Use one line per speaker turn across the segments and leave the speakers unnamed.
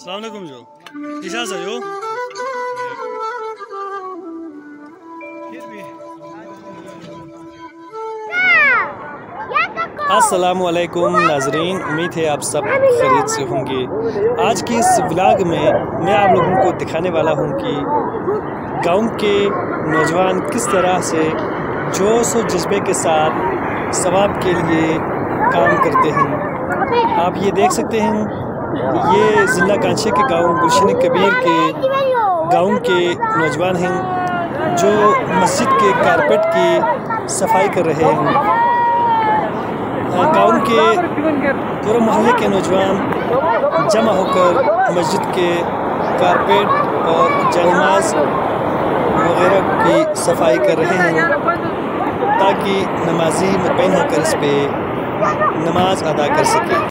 अस्सलाम वालेकुम जो ईशा से जो अस्सलाम वालेकुम नाजरीन, उम्मीद है आप सब खैरियत से होंगे। आज की इस व्लॉग में मैं आप लोगों को दिखाने वाला हूं कि गांव के नौजवान किस तरह से जोश और जज्बे के साथ सवाब के लिए काम करते हैं। आप ये देख सकते हैं, ये ज़िला कांचे के गांव गुलशन कबीर के गांव के नौजवान हैं जो मस्जिद के कारपेट की सफाई कर रहे हैं। गांव के पूरे मोहल्ले के नौजवान जमा होकर मस्जिद के कारपेट और जनामाज वगैरह की सफाई कर रहे हैं ताकि नमाजी मुतमईन होकर इस पर नमाज अदा कर सके।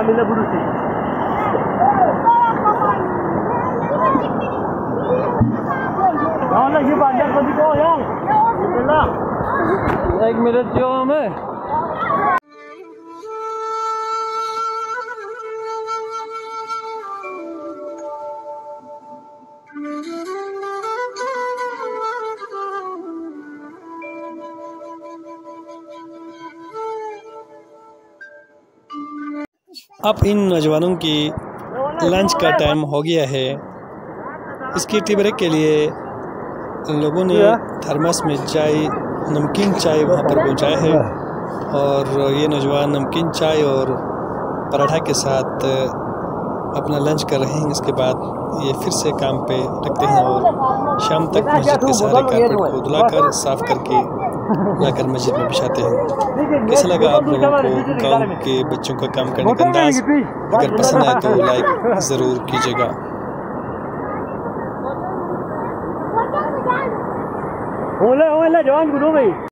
Ambil bulu sih. Jangan lagi banyak bagi kau yang. Bismillah. 1 minit jo hame. अब इन नौजवानों की लंच का टाइम हो गया है। इसकी टी ब्रेक के लिए लोगों ने थर्मस में चाय, नमकीन चाय वहाँ पर पहुँचाया है और ये नौजवान नमकीन चाय और पराठा के साथ अपना लंच कर रहे हैं। इसके बाद ये फिर से काम पे लगते हैं और शाम तक मस्जिद के सारे कारपेट को धुलाकर साफ़ करके लाकर मस्जिद में बिछाते हैं। कैसा लगा आप लोगों को गांव के बच्चों का काम करने का अंदाज? अगर पसंद आए तो लाइक ज़रूर कीजिएगा।